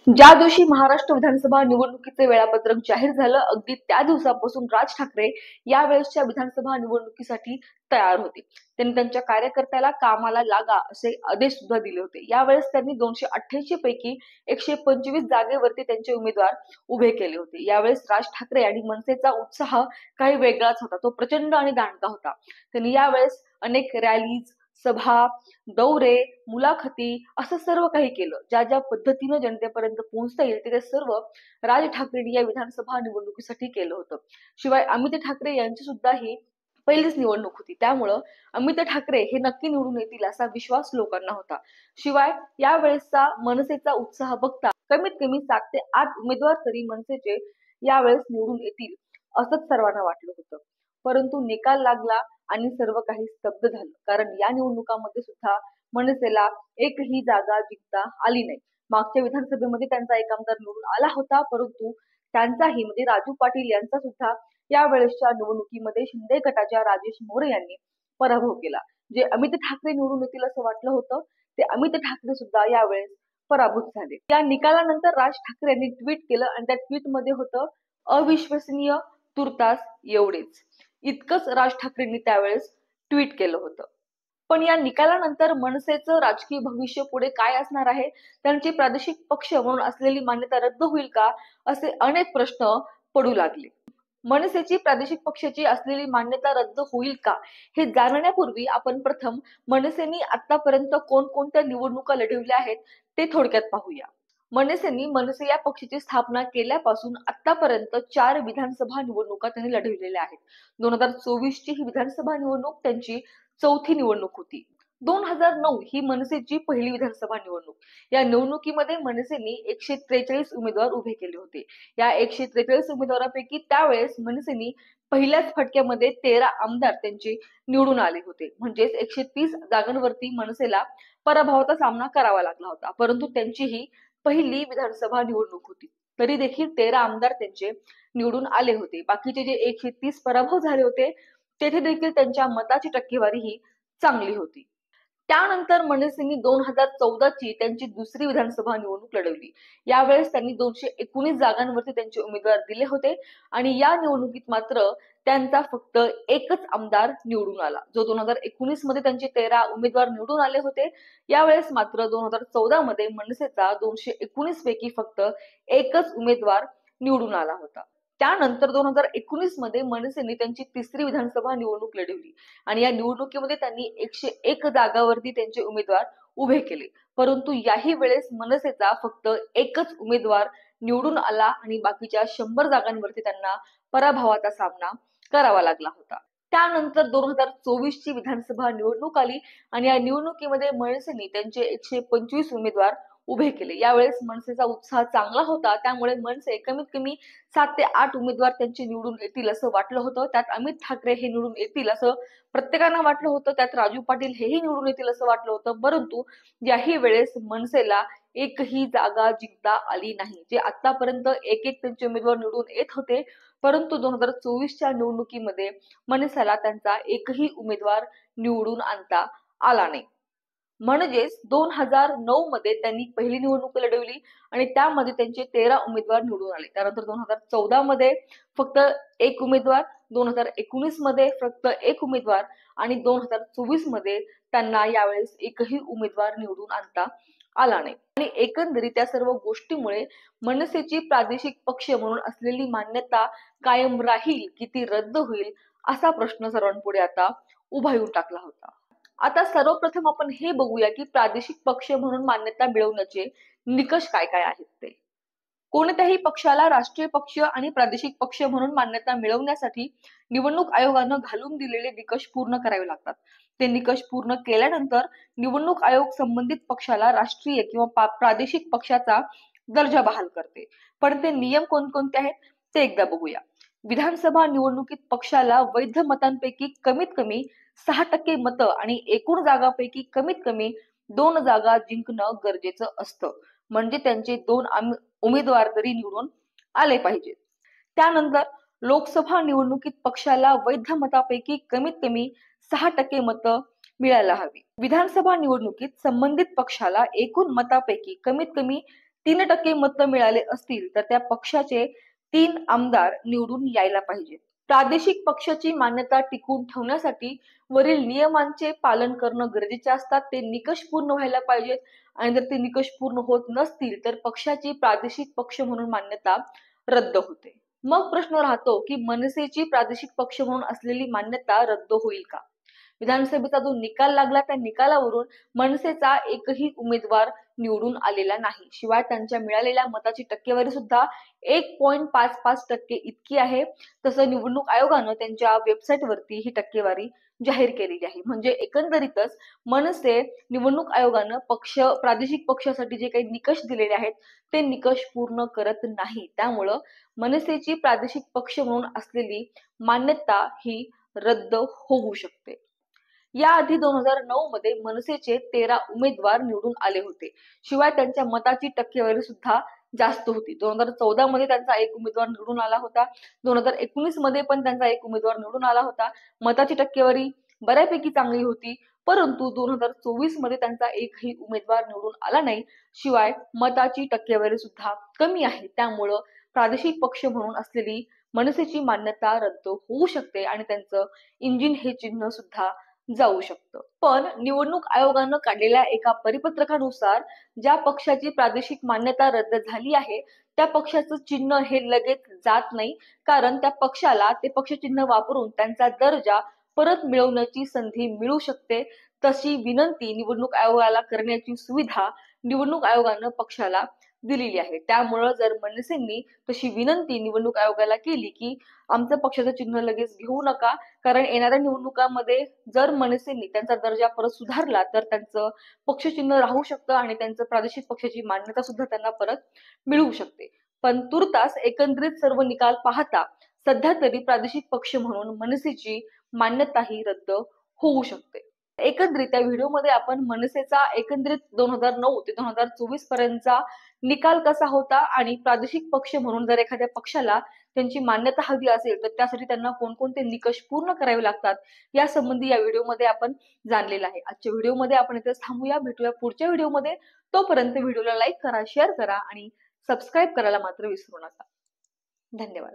ज्या दिवशी महाराष्ट्र विधानसभा निवडणुकीचे वेळापत्रक जाहीर झालं, अगदी त्या दिवसापासून राज ठाकरे यावेळेसच्या विधानसभा निवडणुकीसाठी तयार होते. त्यांनी त्यांच्या कार्यकर्त्याला कामाला लागा असे आदेश सुद्धा दिले होते. यावेळेस त्यांनी 288 पैकी 125 जागेवरती त्यांचे उमेदवार उभे केले होते. यावेळेस राज ठाकरे आणि मनसेचा उत्साह काही वेगळाच होता. तो प्रचंड आणि दांडगा होता. त्यांनी यावेळेस अनेक रॅलीज, सभा, दौरे, मुलाखती असं सर्व काही केलं. ज्या ज्या पद्धतीनं जनतेपर्यंत पोहोचता येईल ते सर्व राज ठाकरेंनी या विधानसभा निवडणुकीसाठी केलं होतं. शिवाय अमित ठाकरे यांची सुद्धा ही पहिलीच निवडणूक होती. त्यामुळं अमित ठाकरे हे नक्की निवडून येतील असा विश्वास लोकांना होता. शिवाय यावेळेसचा मनसेचा उत्साह बघता कमीत कमी 7 ते 8 उमेदवार तरी मनसेचे यावेळेस निवडून येतील असंच सर्वांना वाटलं होतं. परंतु निकाल लागला आणि सर्व काही स्तब्ध झालं. कारण या निवडणुकांमध्ये सुद्धा मनसेला एकही जागा जिंकता आली नाही. मागच्या विधानसभेमध्ये त्यांचा एक आमदार निवडून आला होता, परंतु त्यांचाही म्हणजे राजू पाटील यांचा सुद्धा यावेळेसच्या निवडणुकीमध्ये शिंदे गटाच्या राजेश मोरे यांनी पराभव केला. जे अमित ठाकरे निवडून येतील असं वाटलं होतं, ते अमित ठाकरे सुद्धा यावेळेस पराभूत झाले. या निकालानंतर राज ठाकरे यांनी ट्विट केलं आणि त्या ट्विटमध्ये होतं, अविश्वसनीय, तुर्तास एवढेच. इतकंच राज ठाकरेंनी त्यावेळेस ट्विट केलं होतं. पण या निकालानंतर मनसेचं राजकीय भविष्य पुढे काय असणार आहे, त्यांची प्रादेशिक पक्ष म्हणून असलेली मान्यता रद्द होईल का, असे अनेक प्रश्न पडू लागले. मनसेची प्रादेशिक पक्षाची असलेली मान्यता रद्द होईल का हे जाणण्यापूर्वी आपण प्रथम मनसेनी आतापर्यंत कोणकोणत्या निवडणुका लढवल्या आहेत ते थोडक्यात पाहूया. मनसे या पक्षाची स्थापना केल्यापासून आतापर्यंत 4 विधानसभा निवडणुका त्यांनी लढवलेल्या आहेत. 2024 ची ही विधानसभा निवडणूक त्यांची 4थी निवडणूक होती. 2009 ही मनसेची पहिली विधानसभा निवडणूक. या निवडणुकीमध्ये मनसेनी 143 उमेदवार उभे केले होते. या 143 उमेदवारांपैकी त्यावेळेस मनसेनी पहिल्याच फटक्यामध्ये 13 आमदार त्यांचे निवडून आले होते. म्हणजेच 130 जागांवरती मनसेला पराभवाचा सामना करावा लागला होता. परंतु त्यांची ही पहिली विधानसभा निवडणूक होती. तरी देखील 13 आमदार त्यांचे निवडून आले होते. बाकीचे जे 130 पराभव झाले होते तेथे देखील त्यांच्या मताची टक्केवारी ही चांगली होती. त्यानंतर मनसेनी 2014 ची त्यांची दुसरी विधानसभा निवडणूक लढवली. यावेळेस त्यांनी 219 जागांवरती त्यांचे उमेदवार दिले होते आणि या निवडणुकीत मात्र त्यांचा फक्त एकच आमदार निवडून आला. जो 2019 मध्ये त्यांचे 13 उमेदवार निवडून आले होते, यावेळेस मात्र 2014 मध्ये मनसेचा 219 पैकी फक्त एकच उमेदवार निवडून आला होता. त्यानंतर 2019 मध्ये मनसेने त्यांची तिसरी विधानसभा निवडणूक लढवली आणि या निवडणुकीमध्ये त्यांनी 101 जागावरती त्यांचे उमेदवार उभे केले. परंतु याही वेळेस मनसेचा फक्त एकच उमेदवार निवडून आला आणि बाकीच्या 100 जागांवरती त्यांना पराभवाचा सामना करावा लागला होता. त्यानंतर 2024 ची विधानसभा निवडणूक आली आणि या निवडणुकीमध्ये मनसेने त्यांचे 125 उमेदवार उभे केले. यावेळेस मनसेचा उत्साह चांगला होता, त्यामुळे मनसे कमीत कमी 7 ते 8 उमेदवार त्यांचे निवडून येतील असं वाटलं होतं. त्यात अमित ठाकरे हे निवडून येतील असं प्रत्येकानं वाटलं होतं. त्यात राजू पाटील हेही निवडून येतील असं वाटलं होतं. परंतु याही वेळेस मनसेला एकही जागा जिंकता आली नाही. जे आतापर्यंत एक त्यांचे उमेदवार निवडून येत होते, परंतु 2024च्या निवडणुकीमध्ये मनसेला त्यांचा एकही उमेदवार निवडून आणता आला नाही. म्हणजेच 2009 मध्ये त्यांनी पहिली निवडणूक लढवली आणि त्यामध्ये त्यांचे 13 उमेदवार निवडून आले. त्यानंतर 2014 मध्ये फक्त एक उमेदवार, 2019 मध्ये फक्त एक उमेदवार आणि 2024 मध्ये त्यांना यावेळेस एकही उमेदवार निवडून आणता आला नाही. आणि एकंदरीत त्या सर्व गोष्टीमुळे मनसेची प्रादेशिक पक्ष म्हणून असलेली मान्यता कायम राहील की ती रद्द होईल असा प्रश्न सर्वांपुढे आता उभा येऊन टाकला होता. आता सर्वप्रथम आपण हे बघूया की प्रादेशिक पक्ष म्हणून मान्यता मिळवण्याचे निकष काय काय आहेत ते. कोणत्याही पक्षाला राष्ट्रीय पक्ष आणि प्रादेशिक पक्ष म्हणून मान्यता मिळवण्यासाठी निवडणूक आयोगानं घालून दिलेले निकष पूर्ण करावे लागतात. ते निकष पूर्ण केल्यानंतर निवडणूक आयोग संबंधित पक्षाला राष्ट्रीय किंवा प्रादेशिक पक्षाचा दर्जा बहाल करते. पण ते नियम कोणकोणते आहेत ते एकदा बघूया. विधानसभा निवडणुकीत पक्षाला वैध मतांपैकी कमीत कमी 6% मतं आणि एकूण जागांपैकी कमीत कमी 2 जागा जिंकणं गरजेचं असतं. म्हणजे त्यांचे 2 उमेदवार तरी निवडून आले पाहिजेत. त्यानंतर लोकसभा निवडणुकीत पक्षाला वैध मतापैकी कमीत कमी 6% मतं मिळायला हवी. विधानसभा निवडणुकीत संबंधित पक्षाला एकूण मतापैकी कमीत कमी 3% मतं मिळाले असतील तर त्या पक्षाचे 3 आमदार निवडून यायला पाहिजेत. प्रादेशिक पक्षाची मान्यता टिकवून ठेवण्यासाठी वरील नियमांचे पालन करणं गरजेचे असतात. ते निकष पूर्ण व्हायला पाहिजेत आणि जर ते निकष पूर्ण होत नसतील तर पक्षाची प्रादेशिक पक्ष म्हणून मान्यता रद्द होते. मग प्रश्न राहतो की मनसेची प्रादेशिक पक्ष म्हणून असलेली मान्यता रद्द होईल का? विधानसभेचा जो निकाल लागला त्या निकालावरून मनसेचा एकही उमेदवार निवडून आलेला नाही. शिवाय त्यांच्या मिळालेल्या मताची टक्केवारी सुद्धा 1.55% इतकी आहे. तसं निवडणूक आयोगानं त्यांच्या वेबसाईटवरती ही टक्केवारी जाहीर केलेली आहे. म्हणजे एकंदरीतच मनसे निवडणूक आयोगानं प्रादेशिक पक्षासाठी जे काही निकष दिलेले आहेत ते निकष पूर्ण करत नाही. त्यामुळं मनसेची प्रादेशिक पक्ष म्हणून असलेली मान्यता ही रद्द होऊ शकते. याआधी 2009 मध्ये मनसेचे 13 उमेदवार निवडून आले होते. शिवाय त्यांच्या मताची टक्केवारी सुद्धा जास्त होती. 2014 मध्ये त्यांचा एक उमेदवार निवडून आला होता. 2019 मध्ये पण त्यांचा एक उमेदवार निवडून आला होता. मताची टक्केवारी बऱ्यापैकी चांगली होती. परंतु 2024 मध्ये त्यांचा एकही उमेदवार निवडून आला नाही. शिवाय मताची टक्केवारी सुद्धा कमी आहे. त्यामुळं प्रादेशिक पक्ष म्हणून असलेली मनसेची मान्यता रद्द होऊ शकते आणि त्यांचं इंजिन हे चिन्ह सुद्धा जाऊ शकतं. पण निवडणूक आयोगानं काढलेल्या एका परिपत्रकानुसार ज्या पक्षाची प्रादेशिक मान्यता रद्द झाली आहे त्या पक्षाचं चिन्ह हे लगेच जात नाही. कारण त्या पक्षाला ते पक्ष चिन्ह वापरून त्यांचा दर्जा परत मिळवण्याची संधी मिळू शकते. तशी विनंती निवडणूक आयोगाला करण्याची सुविधा निवडणूक आयोगानं पक्षाला दिलेली आहे. त्यामुळं जर मनसेंनी तशी विनंती निवडणूक आयोगाला केली की आमचं पक्षाचं चिन्ह लगेच घेऊ नका, कारण येणाऱ्या निवडणुकांमध्ये जर मनसेंनी त्यांचा दर्जा परत सुधारला तर त्यांचं पक्षचिन्ह राहू शकतं आणि त्यांचं प्रादेशिक पक्षाची मान्यता सुद्धा त्यांना परत मिळू शकते. पण तुर्तास एकंदरीत सर्व निकाल पाहता सध्या तरी प्रादेशिक पक्ष म्हणून मनसेची मान्यताही रद्द होऊ शकते. एकंदरीत या व्हिडिओमध्ये आपण मनसेचा एकंदरीत 2009 ते 2024 पर्यंतचा निकाल कसा होता आणि प्रादेशिक पक्ष म्हणून जर एखाद्या पक्षाला त्यांची मान्यता हवी असेल तर त्यासाठी त्यांना कोणकोणते निकष पूर्ण करावे लागतात या संबंधी या व्हिडिओमध्ये आपण जाणलेलं आहे. आजच्या व्हिडिओमध्ये आपण इथेच थांबूया. भेटूया पुढच्या व्हिडिओमध्ये. तोपर्यंत व्हिडिओला लाईक करा, शेअर करा आणि सबस्क्राईब करायला मात्र विसरू नका. धन्यवाद.